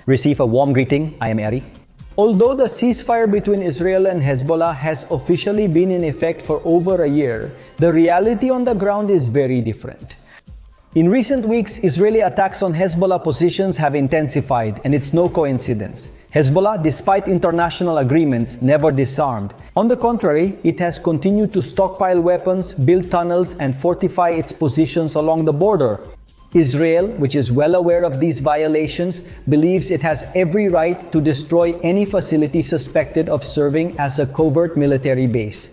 Receive a warm greeting, I am Eri. Although the ceasefire between Israel and Hezbollah has officially been in effect for over a year, the reality on the ground is very different. In recent weeks, Israeli attacks on Hezbollah positions have intensified, and it's no coincidence. Hezbollah, despite international agreements, never disarmed. On the contrary, it has continued to stockpile weapons, build tunnels, and fortify its positions along the border. Israel, which is well aware of these violations, believes it has every right to destroy any facility suspected of serving as a covert military base.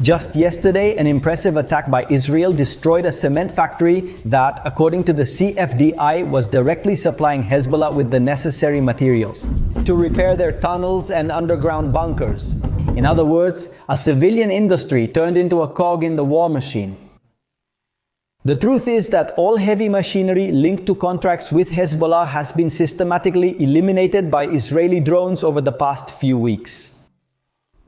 Just yesterday, an impressive attack by Israel destroyed a cement factory that, according to the CFDI, was directly supplying Hezbollah with the necessary materials to repair their tunnels and underground bunkers. In other words, a civilian industry turned into a cog in the war machine. The truth is that all heavy machinery linked to contracts with Hezbollah has been systematically eliminated by Israeli drones over the past few weeks.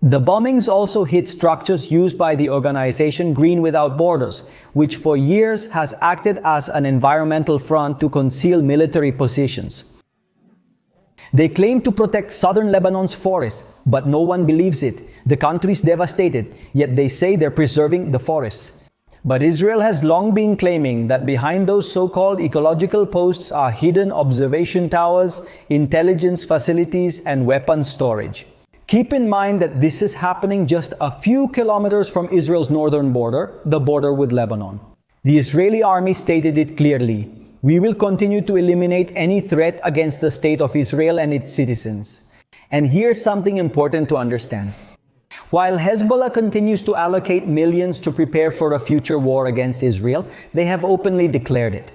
The bombings also hit structures used by the organization Green Without Borders, which for years has acted as an environmental front to conceal military positions. They claim to protect southern Lebanon's forests, but no one believes it. The country is devastated, yet they say they're preserving the forests. But Israel has long been claiming that behind those so-called ecological posts are hidden observation towers, intelligence facilities, and weapons storage. Keep in mind that this is happening just a few kilometers from Israel's northern border, the border with Lebanon. The Israeli army stated it clearly: "We will continue to eliminate any threat against the state of Israel and its citizens." And here's something important to understand. While Hezbollah continues to allocate millions to prepare for a future war against Israel, they have openly declared it.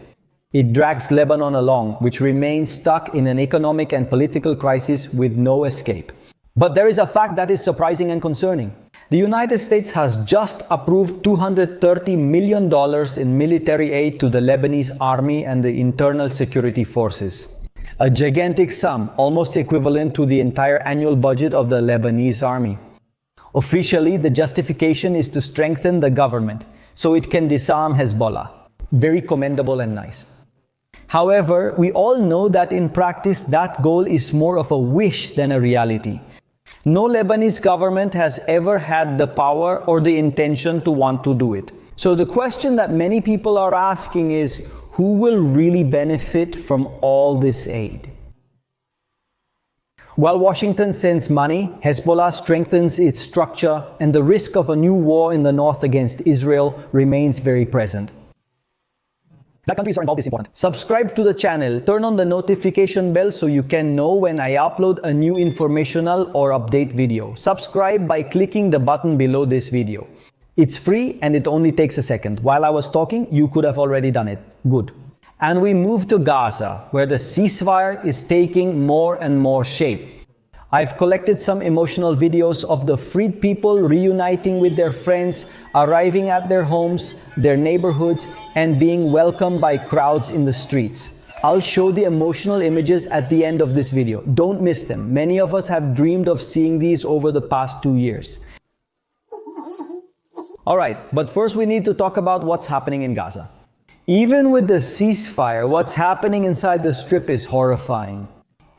It drags Lebanon along, which remains stuck in an economic and political crisis with no escape. But there is a fact that is surprising and concerning. The United States has just approved $230 million in military aid to the Lebanese army and the internal security forces. A gigantic sum, almost equivalent to the entire annual budget of the Lebanese army. Officially, the justification is to strengthen the government so it can disarm Hezbollah. Very commendable and nice. However, we all know that in practice that goal is more of a wish than a reality. No Lebanese government has ever had the power or the intention to want to do it. So the question that many people are asking is, who will really benefit from all this aid? While Washington sends money, Hezbollah strengthens its structure, and the risk of a new war in the north against Israel remains very present. That countries are involved is important. Subscribe to the channel, turn on the notification bell so you can know when I upload a new informational or update video. Subscribe by clicking the button below this video. It's free and it only takes a second. While I was talking, you could have already done it. Good. And we move to Gaza, where the ceasefire is taking more and more shape. I've collected some emotional videos of the freed people reuniting with their friends, arriving at their homes, their neighborhoods, and being welcomed by crowds in the streets. I'll show the emotional images at the end of this video. Don't miss them. Many of us have dreamed of seeing these over the past 2 years. Alright, but first we need to talk about what's happening in Gaza. Even with the ceasefire, what's happening inside the strip is horrifying.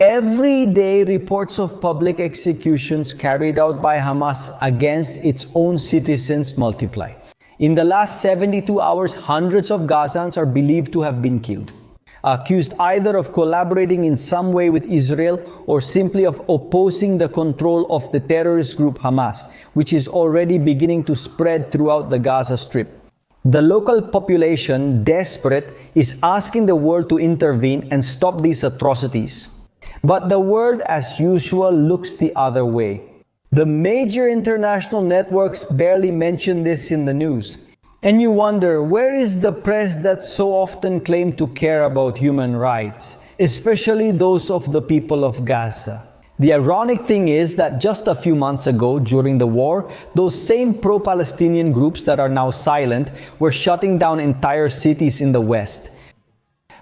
Every day, reports of public executions carried out by Hamas against its own citizens multiply. In the last 72 hours, hundreds of Gazans are believed to have been killed, accused either of collaborating in some way with Israel or simply of opposing the control of the terrorist group Hamas, which is already beginning to spread throughout the Gaza Strip. The local population, desperate, is asking the world to intervene and stop these atrocities. But the world, as usual, looks the other way. The major international networks barely mention this in the news. And you wonder, where is the press that so often claim to care about human rights, especially those of the people of Gaza? The ironic thing is that just a few months ago, during the war, those same pro-Palestinian groups that are now silent were shutting down entire cities in the West.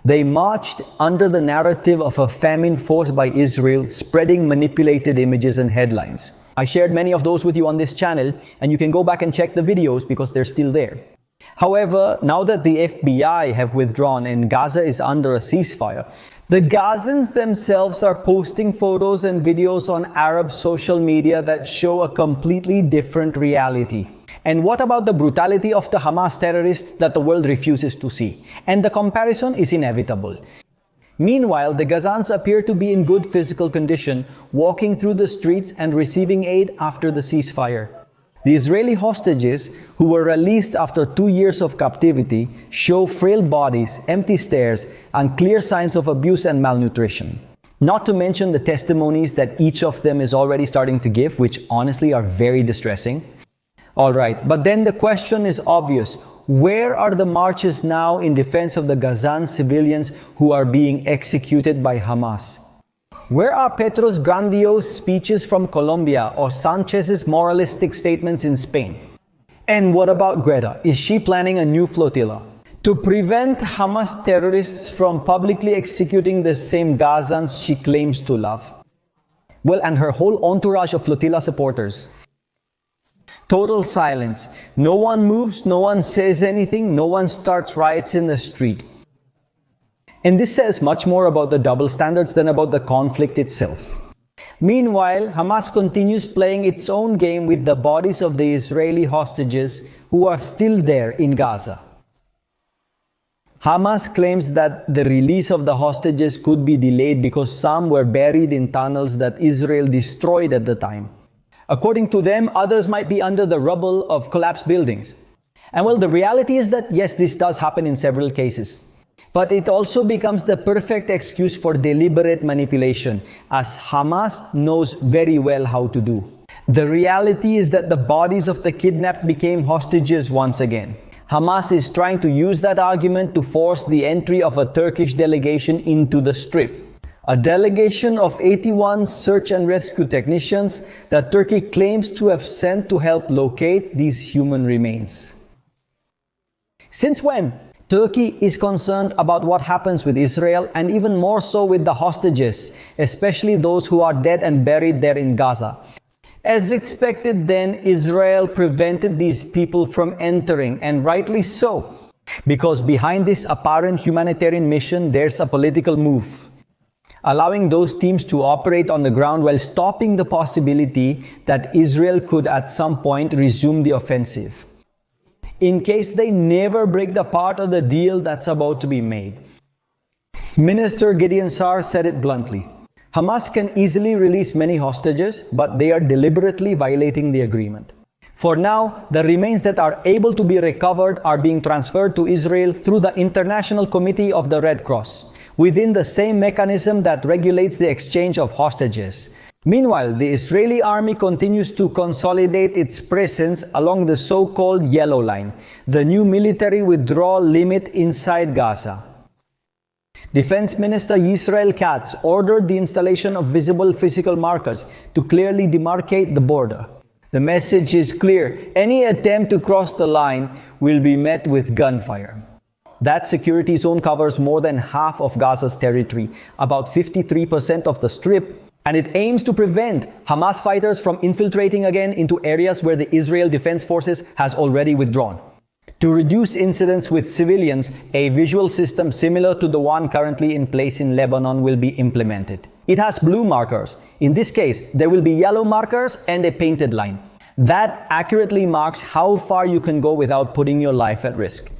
They marched under the narrative of a famine forced by Israel, spreading manipulated images and headlines. I shared many of those with you on this channel, and you can go back and check the videos because they're still there. However, now that the FBI have withdrawn and Gaza is under a ceasefire, The Gazans themselves are posting photos and videos on Arab social media that show a completely different reality. And what about the brutality of the Hamas terrorists that the world refuses to see? And the comparison is inevitable. Meanwhile, the Gazans appear to be in good physical condition, walking through the streets and receiving aid after the ceasefire. The Israeli hostages, who were released after 2 years of captivity, show frail bodies, empty stares, and clear signs of abuse and malnutrition. Not to mention the testimonies that each of them is already starting to give, which honestly are very distressing. Alright, but then the question is obvious. Where are the marches now in defense of the Gazan civilians who are being executed by Hamas? Where are Petro's grandiose speeches from Colombia or Sanchez's moralistic statements in Spain? And what about Greta? Is she planning a new flotilla? To prevent Hamas terrorists from publicly executing the same Gazans she claims to love. Well, and her whole entourage of flotilla supporters. Total silence. No one moves, no one says anything, no one starts riots in the street. And this says much more about the double standards than about the conflict itself. Meanwhile, Hamas continues playing its own game with the bodies of the Israeli hostages who are still there in Gaza. Hamas claims that the release of the hostages could be delayed because some were buried in tunnels that Israel destroyed at the time. According to them, others might be under the rubble of collapsed buildings. And well, the reality is that yes, this does happen in several cases. But it also becomes the perfect excuse for deliberate manipulation, as Hamas knows very well how to do. The reality is that the bodies of the kidnapped became hostages once again. Hamas is trying to use that argument to force the entry of a Turkish delegation into the Strip. A delegation of 81 search and rescue technicians that Turkey claims to have sent to help locate these human remains. Since when? Turkey is concerned about what happens with Israel and even more so with the hostages, especially those who are dead and buried there in Gaza. As expected then, Israel prevented these people from entering, and rightly so, because behind this apparent humanitarian mission, there's a political move, allowing those teams to operate on the ground while stopping the possibility that Israel could at some point resume the offensive, in case they never break the part of the deal that's about to be made. Minister Gideon Sa'ar said it bluntly. Hamas can easily release many hostages, but they are deliberately violating the agreement. For now, the remains that are able to be recovered are being transferred to Israel through the International Committee of the Red Cross, within the same mechanism that regulates the exchange of hostages. Meanwhile, the Israeli army continues to consolidate its presence along the so-called Yellow Line, the new military withdrawal limit inside Gaza. Defense Minister Yisrael Katz ordered the installation of visible physical markers to clearly demarcate the border. The message is clear: any attempt to cross the line will be met with gunfire. That security zone covers more than half of Gaza's territory, about 53% of the Strip, and it aims to prevent Hamas fighters from infiltrating again into areas where the Israel Defense Forces has already withdrawn. To reduce incidents with civilians, a visual system similar to the one currently in place in Lebanon will be implemented. It has blue markers. In this case, there will be yellow markers and a painted line. That accurately marks how far you can go without putting your life at risk.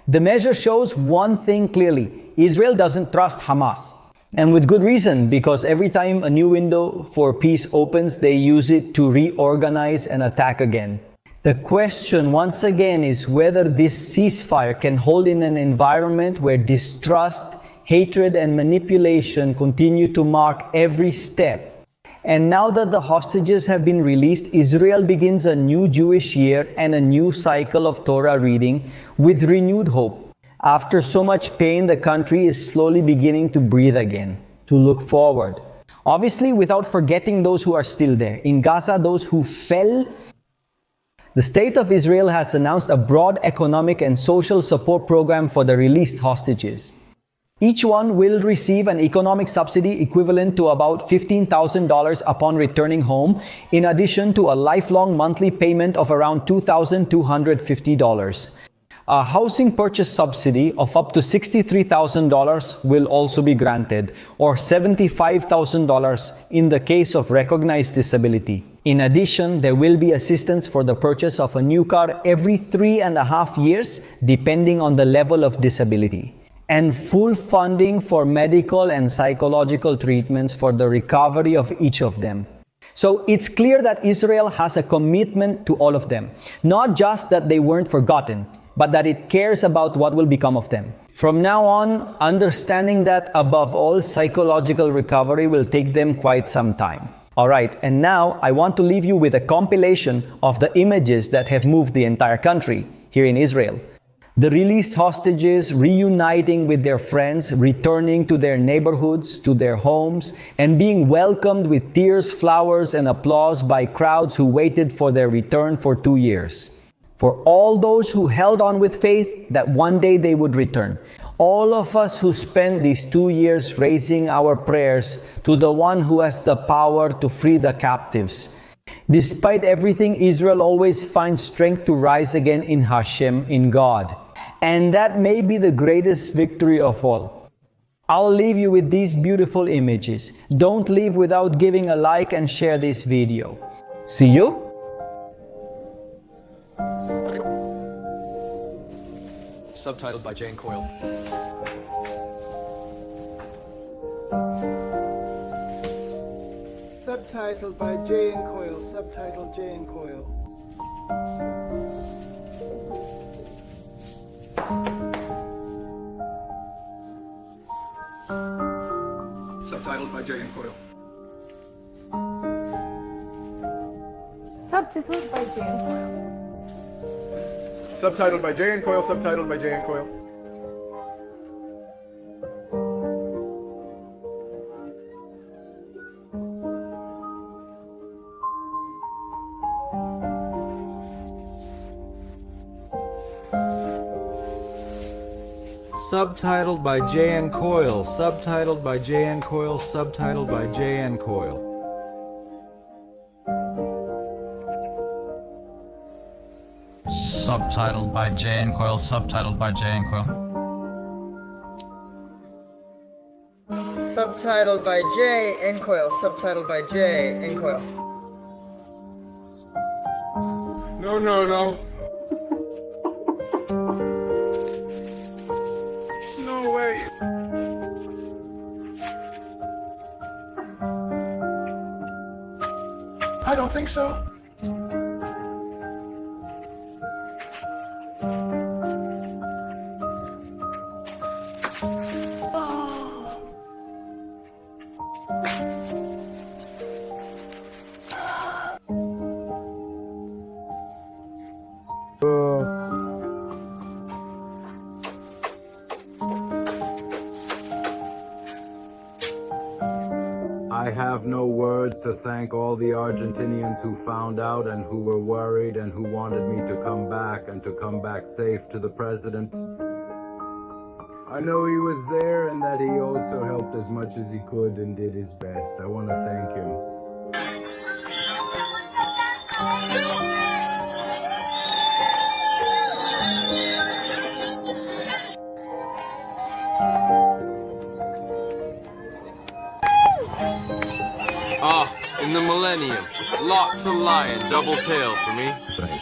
The measure shows one thing clearly: Israel doesn't trust Hamas. And with good reason, because every time a new window for peace opens, they use it to reorganize and attack again. The question once again is whether this ceasefire can hold in an environment where distrust, hatred, and manipulation continue to mark every step. And now that the hostages have been released, Israel begins a new Jewish year and a new cycle of Torah reading with renewed hope. After so much pain, the country is slowly beginning to breathe again, to look forward. Obviously, without forgetting those who are still there. In Gaza, those who fell. The State of Israel has announced a broad economic and social support program for the released hostages. Each one will receive an economic subsidy equivalent to about $15,000 upon returning home, in addition to a lifelong monthly payment of around $2,250. A housing purchase subsidy of up to $63,000 will also be granted, or $75,000 in the case of recognized disability. In addition, there will be assistance for the purchase of a new car every 3.5 years, depending on the level of disability, and full funding for medical and psychological treatments for the recovery of each of them. So it's clear that Israel has a commitment to all of them, not just that they weren't forgotten, but that it cares about what will become of them. From now on, understanding that above all, psychological recovery will take them quite some time. Alright, and now I want to leave you with a compilation of the images that have moved the entire country here in Israel. The released hostages reuniting with their friends, returning to their neighborhoods, to their homes, and being welcomed with tears, flowers, and applause by crowds who waited for their return for 2 years. For all those who held on with faith that one day they would return. All of us who spent these 2 years raising our prayers to the one who has the power to free the captives. Despite everything, Israel always finds strength to rise again in Hashem, in God. And that may be the greatest victory of all. I'll leave you with these beautiful images. Don't leave without giving a like and share this video. See you. Subtitled by Jane Coyle. Subtitled by Jane Coyle. Subtitled Jane Coyle. Subtitled by Jane Coyle. Subtitled by Jane Coyle. Subtitled by Jane Coyle. Subtitled by Jane Coyle. Subtitled by J.N. Coyle, subtitled by J.N. Coyle, subtitled by J.N. Coyle. Subtitled by J.N. Coyle, subtitled by J.N. Coyle. Subtitled by J.N. Coyle. Subtitled by J.N. Coyle. No, no, no. No way. I don't think so. I have no words to thank all the Argentinians who found out and who were worried and who wanted me to come back and to come back safe to the president. I know he was there and that he also helped as much as he could and did his best. I want to thank him. In the millennium, lots of lion, double tail for me. Thank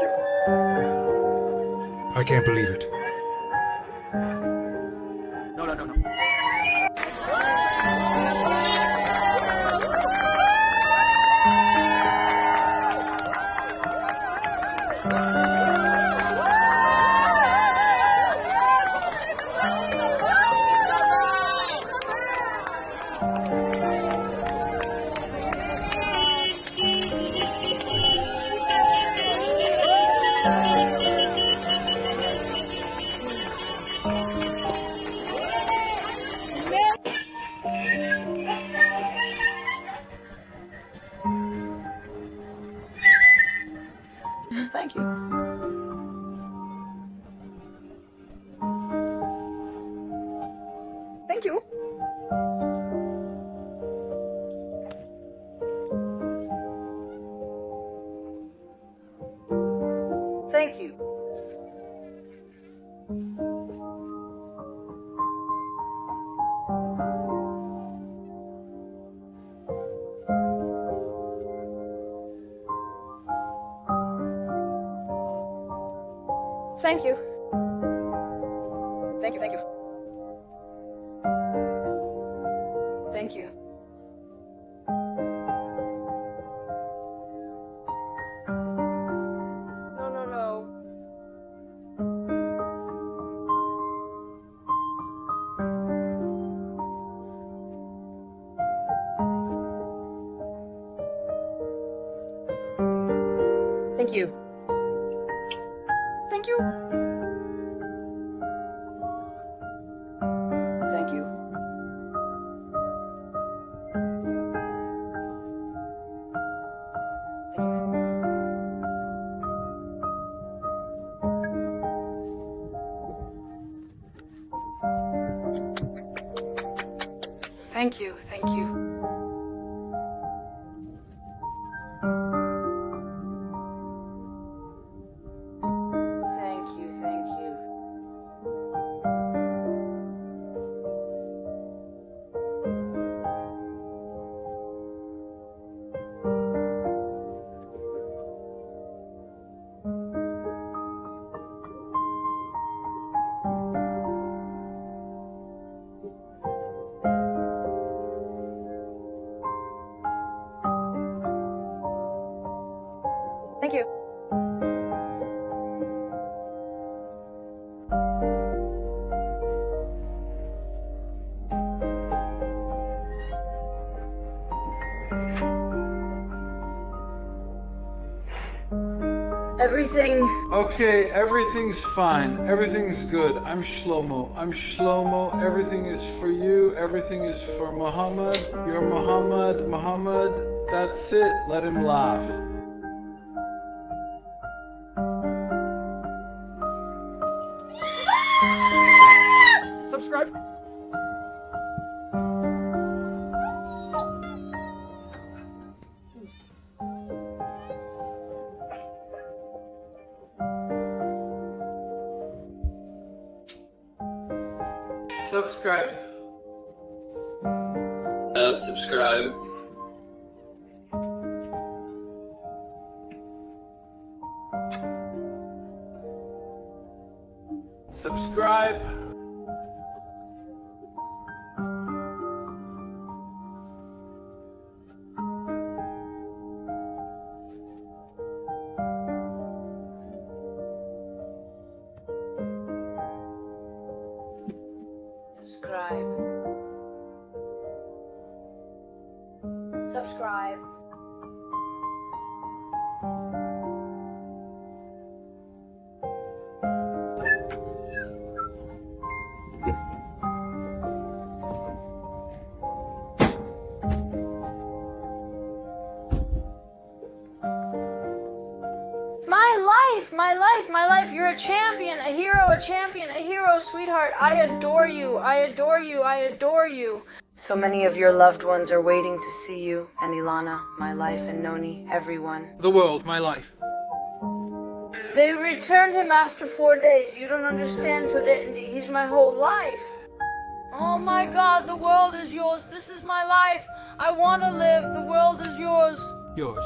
you. I can't believe it. No. Thank you. thank you. Thank you. Thank you, thank you. Thank you. No, no, no. Thank you. Thank you. Thank you. Thank you. Thank you. Thank you. Thank you. Thank you. Everything. Okay, everything's fine. Everything's good. I'm Shlomo. I'm Shlomo. Everything is for you. Everything is for Muhammad. You're Muhammad. Muhammad. That's it. Let him laugh. Subscribe. Subscribe. Subscribe. Subscribe. Subscribe. Subscribe. My life, you're a champion, a hero, sweetheart. I adore you, I adore you, I adore you. So many of your loved ones are waiting to see you, and Ilana, my life, and Noni, everyone. The world, my life. They returned him after 4 days. You don't understand, Todendi. He's my whole life. Oh my God, the world is yours. This is my life. I want to live. The world is yours. Yours.